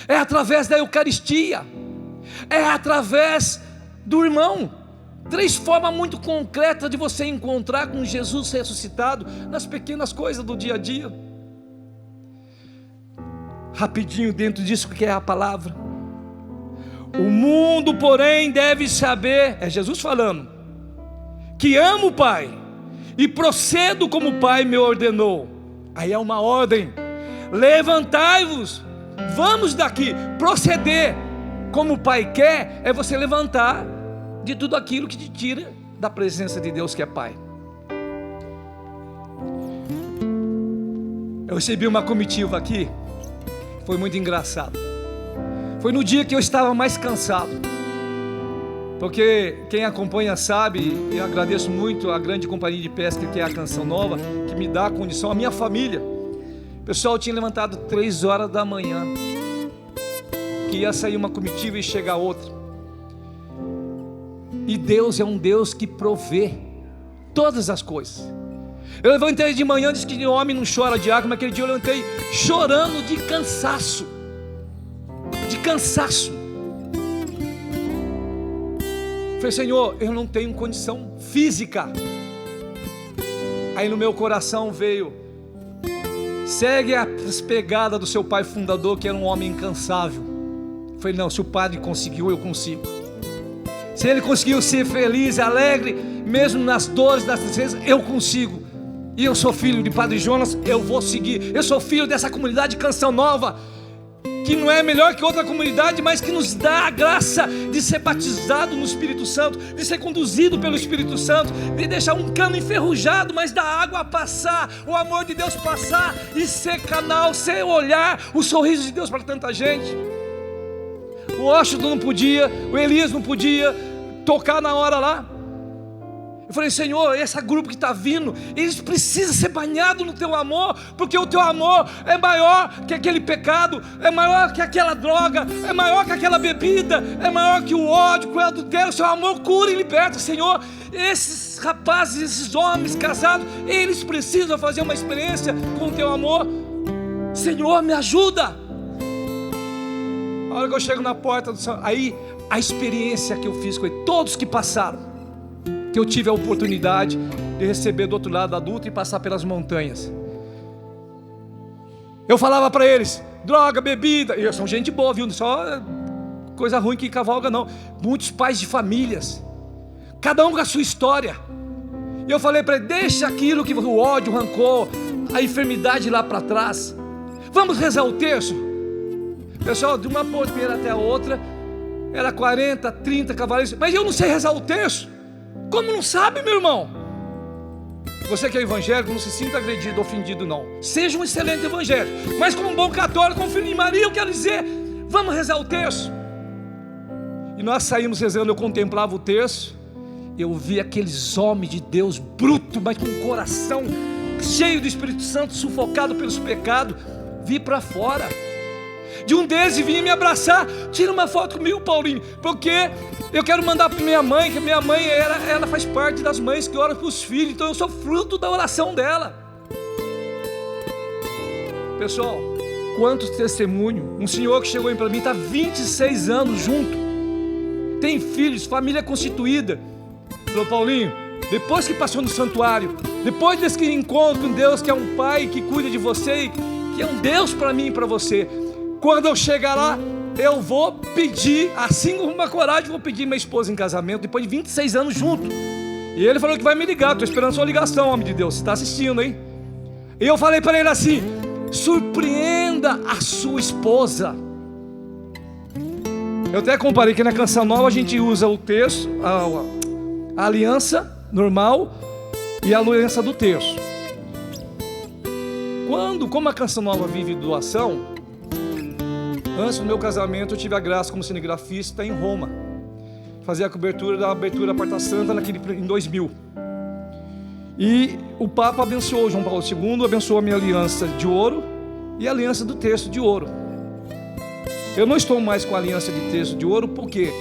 é através da Eucaristia, é através do irmão. 3 formas muito concretas de você encontrar com Jesus ressuscitado nas pequenas coisas do dia a dia. Rapidinho dentro disso que é a palavra. O mundo, porém, deve saber, é Jesus falando, que amo o Pai e procedo como o Pai me ordenou. Aí é uma ordem: levantai-vos, vamos daqui. Proceder como o Pai quer é você levantar de tudo aquilo que te tira da presença de Deus que é Pai. Eu recebi uma comitiva aqui, foi muito engraçado. Foi no dia que eu estava mais cansado, porque quem acompanha sabe, e eu agradeço muito a grande companhia de pesca que é a Canção Nova, que me dá a condição, a minha família. O pessoal tinha levantado 3 horas da manhã, que ia sair uma comitiva e chegar outra. E Deus é um Deus que provê todas as coisas. Eu levantei de manhã, disse que o homem não chora de água, mas aquele dia eu levantei chorando de cansaço. De cansaço. Falei: Senhor, eu não tenho condição física. Aí no meu coração veio: segue as pegadas do seu pai fundador, que era um homem incansável. Falei: não, se o padre conseguiu, eu consigo. Se ele conseguiu ser feliz, alegre, mesmo nas dores, nas tristezas, eu consigo. E eu sou filho de Padre Jonas, eu vou seguir. Eu sou filho dessa comunidade Canção Nova, que não é melhor que outra comunidade, mas que nos dá a graça de ser batizado no Espírito Santo, de ser conduzido pelo Espírito Santo, de deixar um cano enferrujado, mas da água passar, o amor de Deus passar, e ser canal, ser olhar, o sorriso de Deus para tanta gente. O Washington não podia, o Elias não podia tocar na hora lá. Eu falei: Senhor, esse grupo que está vindo, eles precisam ser banhados no teu amor, porque o teu amor é maior que aquele pecado, é maior que aquela droga, é maior que aquela bebida, é maior que o ódio, que o adultério. O seu amor cura e liberta. Senhor, esses rapazes, esses homens casados, eles precisam fazer uma experiência com o teu amor. Senhor, me ajuda. A hora que eu chego na porta do céu, aí a experiência que eu fiz com todos que passaram, que eu tive a oportunidade de receber do outro lado da luta e passar pelas montanhas. Eu falava para eles: droga, bebida, e eu sou gente boa, viu? Só coisa ruim que cavalga não. Muitos pais de famílias, cada um com a sua história. E eu falei para eles: deixa aquilo que o ódio, o rancor, a enfermidade lá para trás. Vamos rezar o terço. Pessoal, de uma porteira até a outra era 40, 30 cavaleiros. Mas eu não sei rezar o terço. Como não sabe, meu irmão? Você que é evangélico, não se sinta agredido, ofendido não. Seja um excelente evangélico, mas como um bom católico, como filho de Maria, eu quero dizer: vamos rezar o terço. E nós saímos rezando, eu contemplava o terço. Eu vi aqueles homens de Deus bruto, mas com o coração cheio do Espírito Santo, sufocado pelos pecados. Vi para fora. De um deles vinha me abraçar: tira uma foto comigo, Paulinho, porque eu quero mandar para minha mãe, que minha mãe ela faz parte das mães que oram para os filhos, então eu sou fruto da oração dela. Pessoal, quantos testemunhos. Um senhor que chegou para mim, está 26 anos junto, tem filhos, família constituída. Falou: Paulinho, depois que passou no santuário, Depois desse encontro com Deus, que é um pai que cuida de você, que é um Deus para mim e para você, quando eu chegar lá, eu vou pedir, assim com uma coragem, vou pedir minha esposa em casamento, depois de 26 anos junto. E ele falou que vai me ligar, estou esperando sua ligação, homem de Deus, você está assistindo, hein? E eu falei para ele assim: surpreenda a sua esposa. Eu até comparei que na Canção Nova a gente usa o terço, a aliança normal e a aliança do terço. Como a Canção Nova vive doação, antes do meu casamento eu tive a graça como cinegrafista em Roma, fazer a cobertura da abertura da Porta Santa em 2000. E o Papa abençoou, João Paulo II abençoou a minha aliança de ouro e a aliança do terço de ouro. Eu não estou mais com a aliança de terço de ouro, porque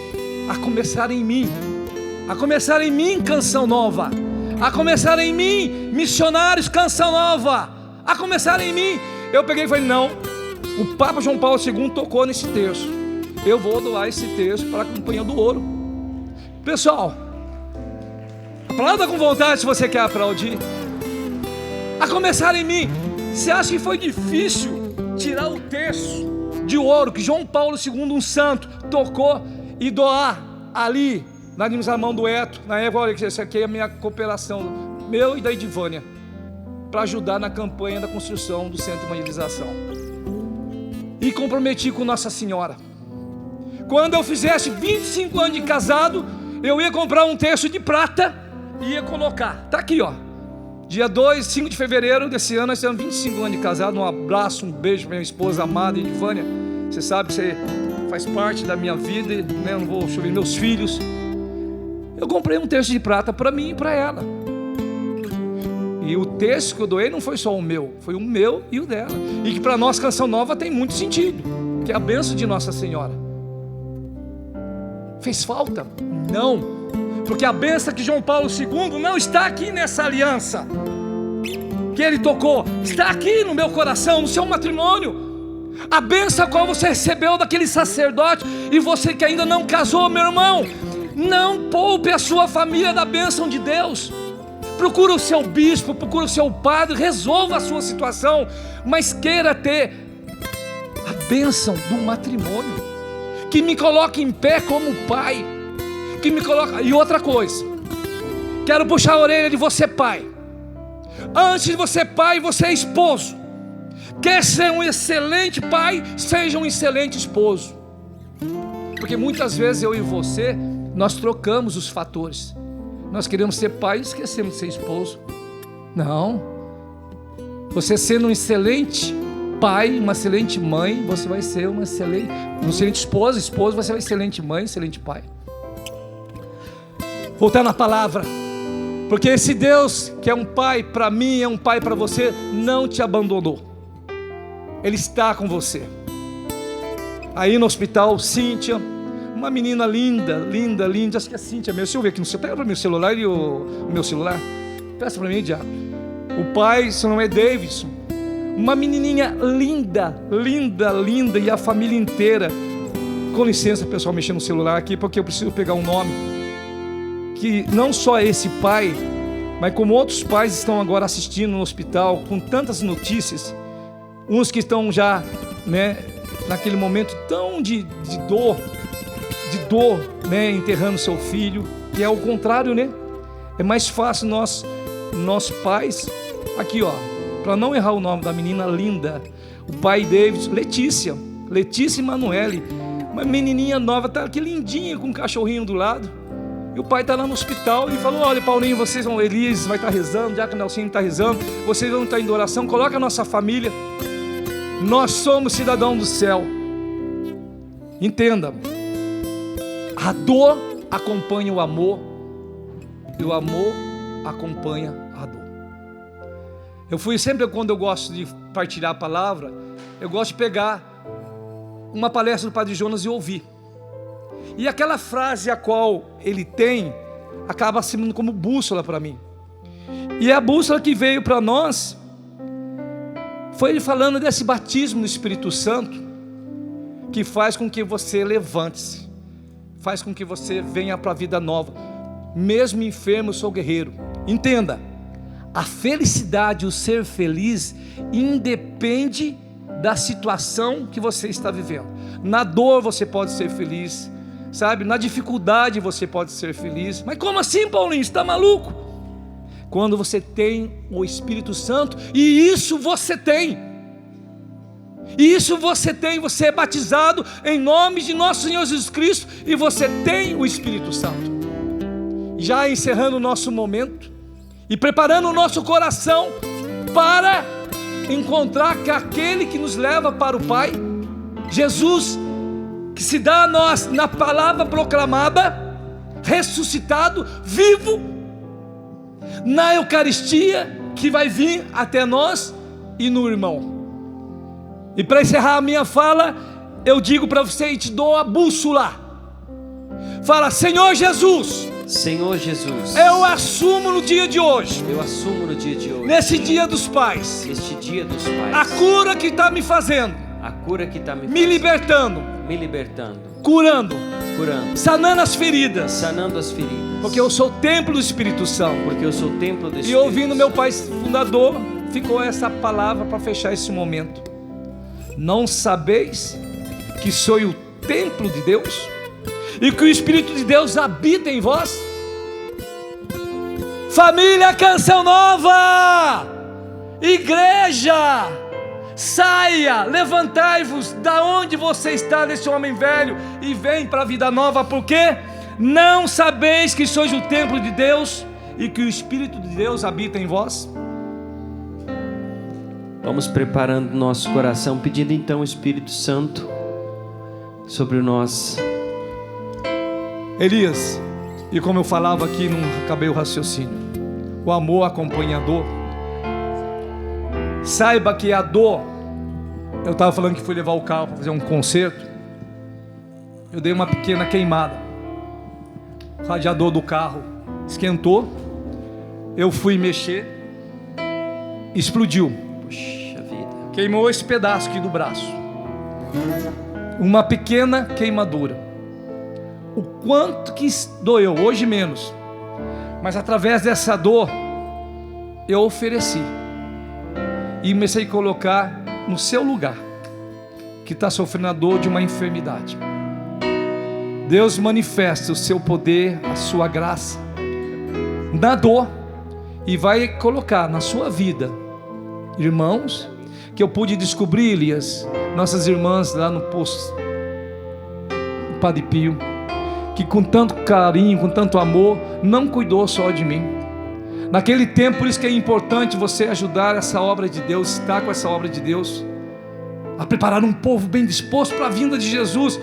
a começar em mim, Canção Nova, a começar em mim, missionários, Canção Nova, a começar em mim, eu peguei e falei: não, o Papa João Paulo II tocou nesse terço, eu vou doar esse terço para a Companhia do Ouro. Pessoal, aplauda com vontade se você quer aplaudir. A começar em mim. Você acha que foi difícil tirar o terço de ouro que João Paulo II, um santo, tocou e doar ali na mão do Eto? Na época, olha, essa aqui é a minha cooperação, meu e da Edivânia, para ajudar na campanha da construção do centro de evangelização. E comprometi com Nossa Senhora, quando eu fizesse 25 anos de casado, eu ia comprar um terço de prata e ia colocar. Está aqui, ó. Dia 5 de fevereiro desse ano, nós temos 25 anos de casado. Um abraço, um beijo para minha esposa amada, Edivânia. Você sabe que você faz parte da minha vida, né? Eu não vou chover meus filhos. Eu comprei um terço de prata para mim e para ela. E o terço que eu doei não foi só o meu, foi o meu e o dela. E que para nós, Canção Nova, tem muito sentido, que é a bênção de Nossa Senhora. Fez falta? Não. Porque a bênção que João Paulo II não está aqui nessa aliança que ele tocou, está aqui no meu coração, no seu matrimônio. A bênção a qual você recebeu daquele sacerdote, e você que ainda não casou, meu irmão, não poupe a sua família da bênção de Deus. Procura o seu bispo, procura o seu padre, resolva a sua situação, mas queira ter a bênção do matrimônio, que me coloque em pé como pai, que me coloca. E outra coisa, quero puxar a orelha de você, pai. Antes de você pai, você é esposo. Quer ser um excelente pai, seja um excelente esposo. Porque muitas vezes eu e você, nós trocamos os fatores. Nós queremos ser pai e esquecemos de ser esposo. Não. Você sendo um excelente pai, uma excelente mãe, você vai ser uma excelente esposa, você vai ser uma excelente mãe, excelente pai. Voltar na palavra, porque esse Deus que é um pai para mim, é um pai para você, não te abandonou. Ele está com você. Aí no hospital, Cíntia, uma menina linda, acho que é Cíntia mesmo. Deixa eu ver aqui no seu, pega para mim o celular e o meu celular, peça para mim, Diabo. O pai, se não é Davidson, uma menininha linda, e a família inteira. Com licença, pessoal, mexendo no celular aqui, porque eu preciso pegar um nome. Que não só esse pai, mas como outros pais estão agora assistindo no hospital, com tantas notícias, uns que estão já, né, naquele momento tão de dor, né, enterrando seu filho, que é o contrário, né? É mais fácil nós pais, aqui ó, para não errar o nome da menina linda, o pai David, Letícia Emanuele, uma menininha nova, tá aqui lindinha, com um cachorrinho do lado. E o pai está lá no hospital e falou: olha, Paulinho, vocês vão, Elias vai estar rezando, Diácono Nelsinho está rezando, vocês vão estar em oração, coloca a nossa família. Nós somos cidadãos do céu. Entenda, a dor acompanha o amor, e o amor acompanha a dor. Quando eu gosto de partilhar a palavra, eu gosto de pegar uma palestra do Padre Jonas e ouvir. E aquela frase a qual ele tem, acaba sendo como bússola para mim. E a bússola que veio para nós, foi ele falando desse batismo no Espírito Santo, que faz com que você levante-se, faz com que você venha para a vida nova. Mesmo enfermo, eu sou guerreiro. Entenda, A felicidade, o ser feliz, independe da situação que você está vivendo. Na dor você pode ser feliz, sabe? Na dificuldade você pode ser feliz. Mas como assim, Paulinho? Você está maluco? Quando você tem o Espírito Santo, e isso você tem. E isso você tem, você é batizado em nome de nosso Senhor Jesus Cristo, e você tem o Espírito Santo. Já encerrando o nosso momento, e preparando o nosso coração para encontrar com aquele que nos leva para o Pai, Jesus, que se dá a nós na palavra proclamada, ressuscitado, vivo, na Eucaristia, que vai vir até nós e no irmão. E para encerrar a minha fala, eu digo para você e te dou a bússola. Fala: Senhor Jesus, Senhor Jesus, eu assumo no dia de hoje, eu assumo no dia de hoje, nesse dia dos pais, neste dia dos pais, a cura que está me fazendo, a cura que está me libertando, curando, sanando as feridas, porque eu sou o templo do Espírito Santo, e ouvindo meu pai fundador, ficou essa palavra para fechar esse momento. Não sabeis que sou o templo de Deus e que o Espírito de Deus habita em vós? Família Canção Nova, igreja, saia, levantai-vos da onde você está, desse homem velho, e vem para a vida nova, porque não sabeis que sois o templo de Deus e que o Espírito de Deus habita em vós? Vamos preparando nosso coração, pedindo então o Espírito Santo sobre nós. Elias, e como eu falava aqui, não acabei o raciocínio, o amor acompanha a dor. Saiba que a dor, eu estava falando que fui levar o carro para fazer um concerto, eu dei uma pequena queimada, o radiador do carro esquentou, eu fui mexer, explodiu, queimou esse pedaço aqui do braço, uma pequena queimadura. O quanto que doeu, hoje menos, mas através dessa dor eu ofereci e comecei a colocar no seu lugar, que está sofrendo a dor de uma enfermidade. Deus manifesta o seu poder, a sua graça na dor, e vai colocar na sua vida, irmãos, que eu pude descobrir, Elias, nossas irmãs lá no posto, o Padre Pio, que com tanto carinho, com tanto amor, não cuidou só de mim. Naquele tempo, por isso que é importante você ajudar essa obra de Deus, estar com essa obra de Deus, a preparar um povo bem disposto para a vinda de Jesus,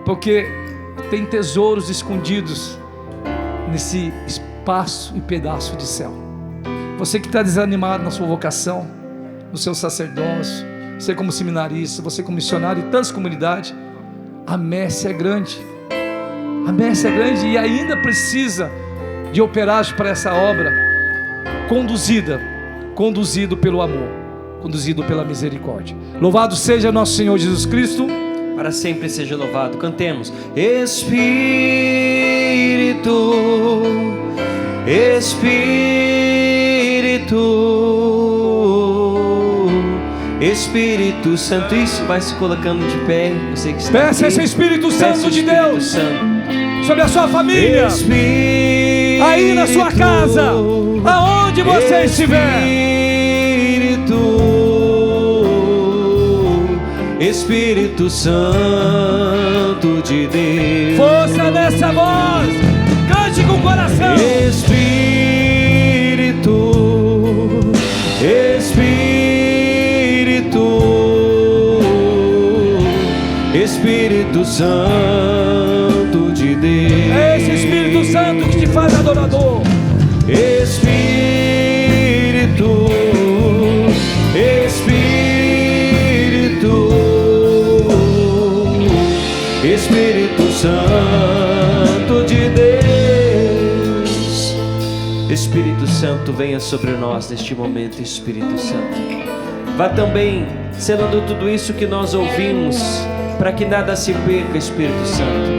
porque tem tesouros escondidos nesse espaço e pedaço de céu. Você que está desanimado na sua vocação, no seu sacerdócio, você como seminarista, você como missionário e tantas comunidades, a messe é grande. A messe é grande e ainda precisa de operários para essa obra, conduzido pelo amor, conduzido pela misericórdia. Louvado seja nosso Senhor Jesus Cristo, para sempre seja louvado. Cantemos: Espírito, Espírito Santo. Isso, vai se colocando de pé. Você que está peça aqui, esse Espírito Santo de Deus sobre a sua família, aí na sua casa, aonde você estiver. Espírito Santo de Deus, força nessa voz, cante com o coração. Espírito Santo de Deus, é esse Espírito Santo que te faz adorador. Espírito Santo de Deus, Espírito Santo, venha sobre nós neste momento. Espírito Santo, vá também selando tudo isso que nós ouvimos, para que nada se perca. Espírito Santo,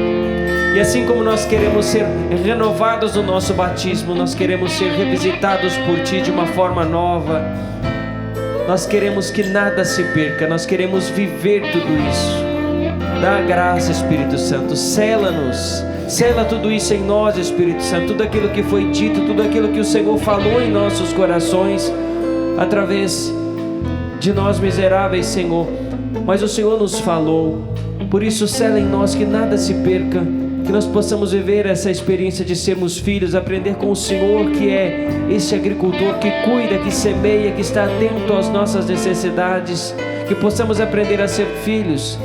E assim como nós queremos ser renovados no nosso batismo, nós queremos ser revisitados por Ti de uma forma nova. Nós queremos que nada se perca, nós queremos viver tudo isso. Dá graça, Espírito Santo, sela-nos, sela tudo isso em nós, Espírito Santo, tudo aquilo que foi dito, tudo aquilo que o Senhor falou em nossos corações, através de nós miseráveis, Senhor, mas o Senhor nos falou. Por isso sela em nós que nada se perca, que nós possamos viver essa experiência de sermos filhos, aprender com o Senhor, que é esse agricultor que cuida, que semeia, que está atento às nossas necessidades, que possamos aprender a ser filhos.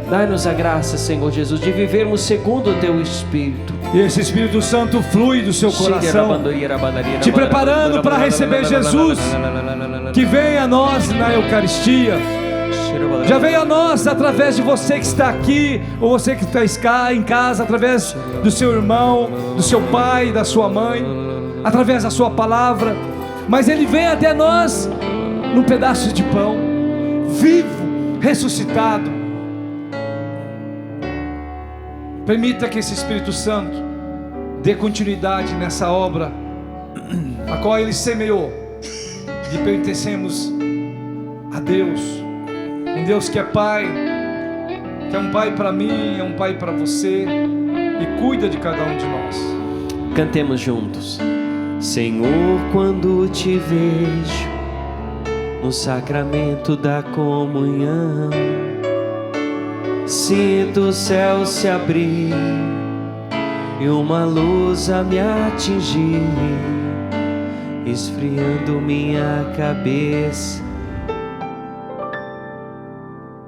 Dai-nos a graça, Senhor Jesus, de vivermos segundo o Teu Espírito. E esse Espírito Santo flui do seu coração, te preparando para receber Jesus, que vem a nós na Eucaristia. Já veio a nós através de você que está aqui, ou você que está em casa, através do seu irmão, do seu pai, da sua mãe, através da sua palavra. Mas Ele vem até nós num pedaço de pão, vivo, ressuscitado. Permita que esse Espírito Santo dê continuidade nessa obra a qual Ele semeou, de pertencermos a Deus, um Deus que é Pai, que é um Pai para mim, é um Pai para você, e cuida de cada um de nós. Cantemos juntos. Senhor, quando Te vejo no sacramento da comunhão, sinto o céu se abrir e uma luz a me atingir, esfriando minha cabeça